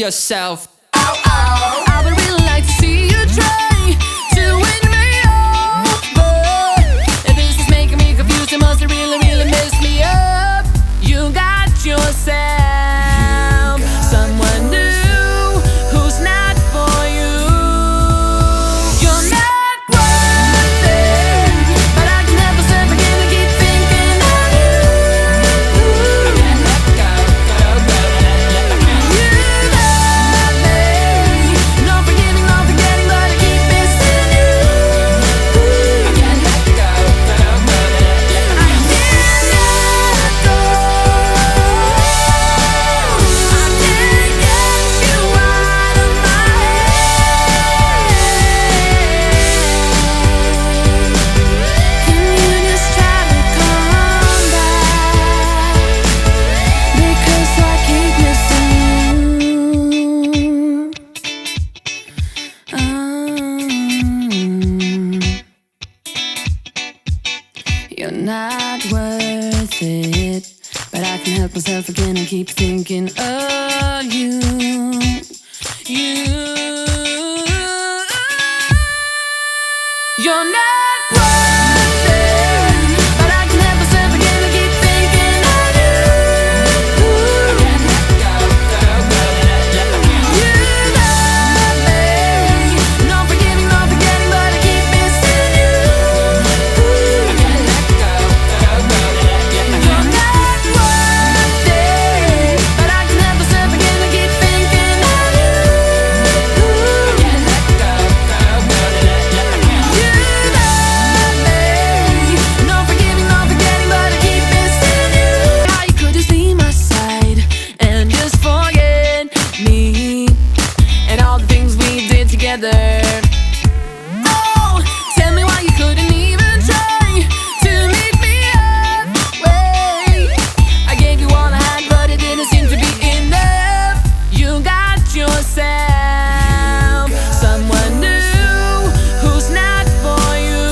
yourself. I would really like to see you try to win me over. If this is making me confused, it must have really, really messed me up. You got yourself someone new who's not for you. You're not worth it, but I can help myself again to keep thinking of you. You love me, no forgiving, no forgetting, but I keep missing you. I can't let go. I can't let go. I can't get you out of my head. Can you just try to come back? Because I keep missing you. You're not worth it, but I can help myself again and keep thinking of you. You're not worth it, but I can help myself again and keep thinking of you. You love me, no forgiving, no forgetting, but I keep missing you. You're not worth it, but I can help myself again and keep thinking of you. You love me, no forgiving, no forgetting, but I keep missing you. How you could just leave my side and just forget me and all the things we did together. Oh, tell me why you couldn't even try to meet me halfway. I gave you all I had, but it didn't seem to be enough. You got yourself someone new who's not for you.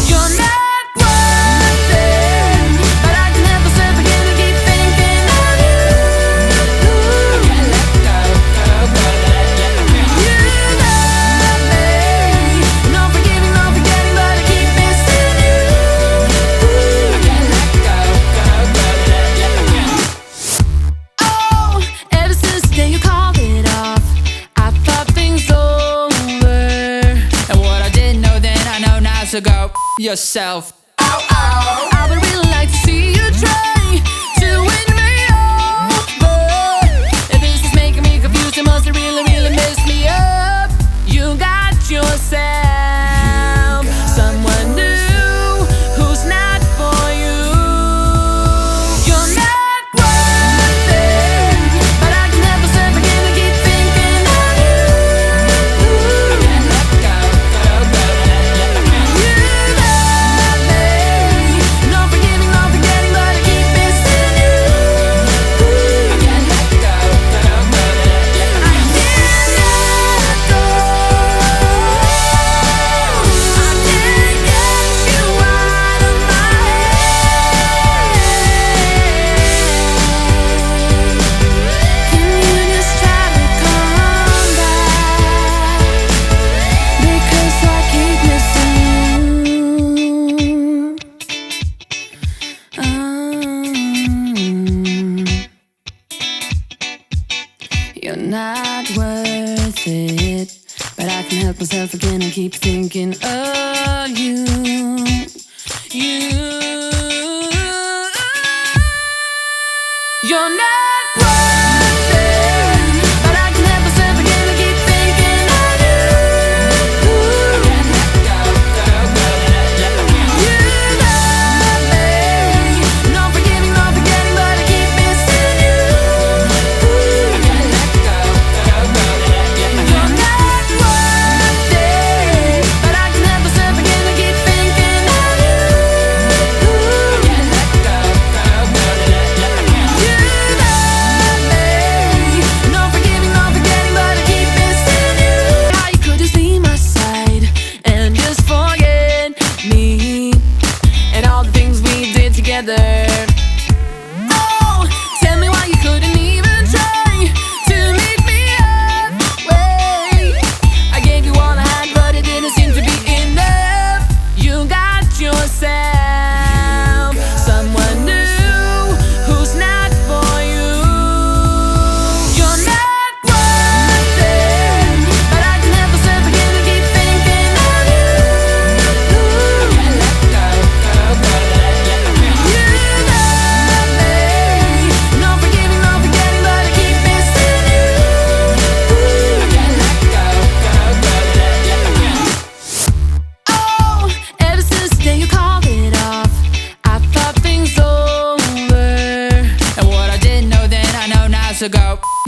You're not worth it, but I can help myself again and keep thinking of you. You love me, no forgiving, no forgetting, but I keep missing you. Oh, ever since the day you called it off, I thought things over. And what I didn't know then, I know now, so go yourself. I would really like to see you try to win me over. If this is making me confused, it must have really, really messed me up. You got yourself someone new who's not for you. You're not worth it, but I can help myself again to keep thinking of you. You love me, no forgiving, no forgetting, but I keep missing you. I can't let go. I can't let go. I can't get you out of my head. Can you just try to come back? Because I keep missing you. You're not worth it, but I can help myself again and keep thinking of you. You're not worth it, but I can help myself again and keep thinking of you. You love me, no forgiving, no forgetting, but I keep missing you. You're not worth it, but I can help myself again and keep thinking of you. You love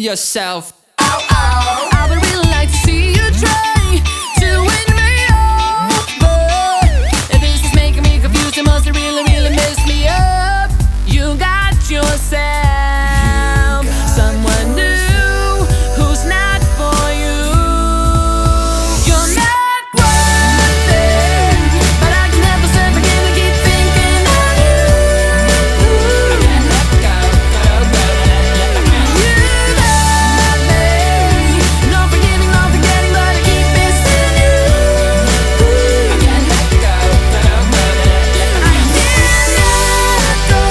yourself. I would really like to see you try to win me over. If this is making me confused, it must have really, really messed me up. You got yourself someone new who's not for you. You're not worth it, but I can help myself again to keep thinking of you. I can't let go, You love me, no forgiving, no forgetting, but I keep missing you. I can't let go, I can't let go.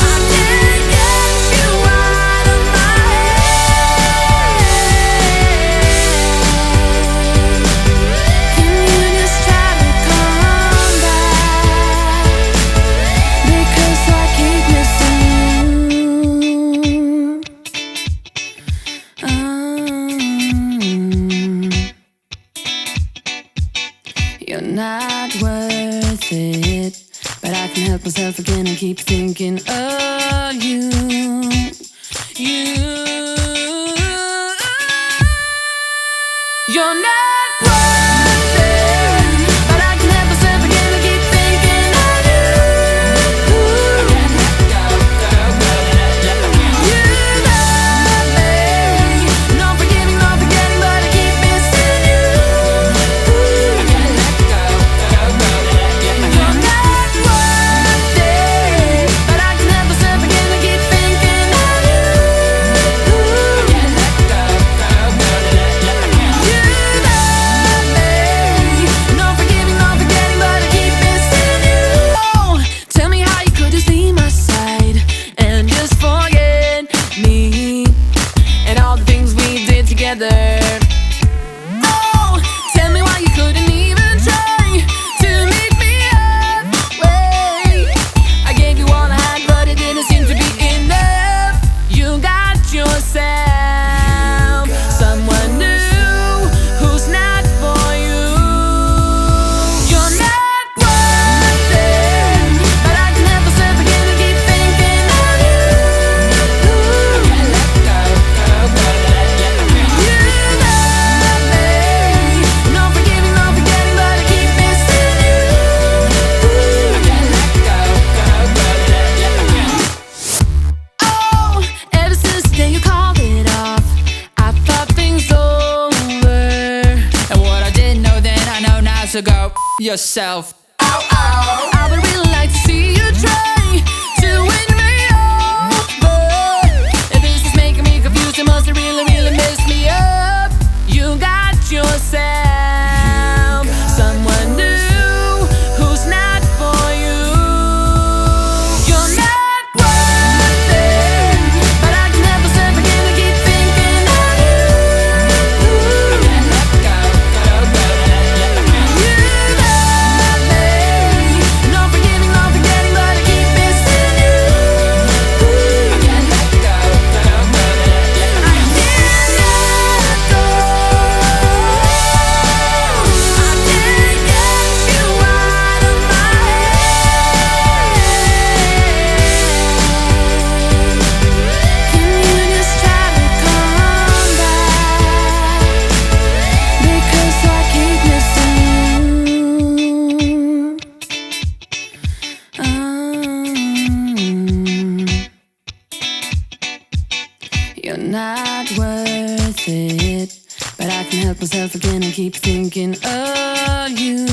I can't get you out of my head. Can you just try to come back? Because I keep missing you. You're not worth it, but I can help myself again and keep thinking of you. You're not worth it, but I can help myself again and keep thinking of you. I can't let go, You love me, no forgiving, no forgetting, but I keep missing you. I can't let go, You're not worth it, but I can help myself again and keep thinking of you. I can't let go, You love me, no forgiving, no forgetting, but I keep missing you. Oh, tell me how you could just leave my side and just forget me and all the things we did together. Oh, tell me why you couldn't even try to meet me halfway. I gave you all I had, but it didn't seem to be enough. You got yourself someone new who's not for you. You're not worth it, but I can help myself again and keep thinking of you. I can't let go, You love me, no forgiving, no forgetting, but I keep missing you. I can't let go. Oh, ever since the day you called it off, I thought things over. And what I didn't know then, I know now, so go yourself. I would really like to see you try to win me over. If this is making me confused, it must have really, really messed me up. You got yourself someone new who's not for you. You're not worth it, but I can help myself again to keep thinking of you. I can't let go, You love me, no forgiving, no forgetting, but I keep missing you. I can't let go, I can't let go. I can't get you out of my head. Can you just try to come back? Because I keep missing you. You're not worth it, but I can help myself again and keep thinking of you.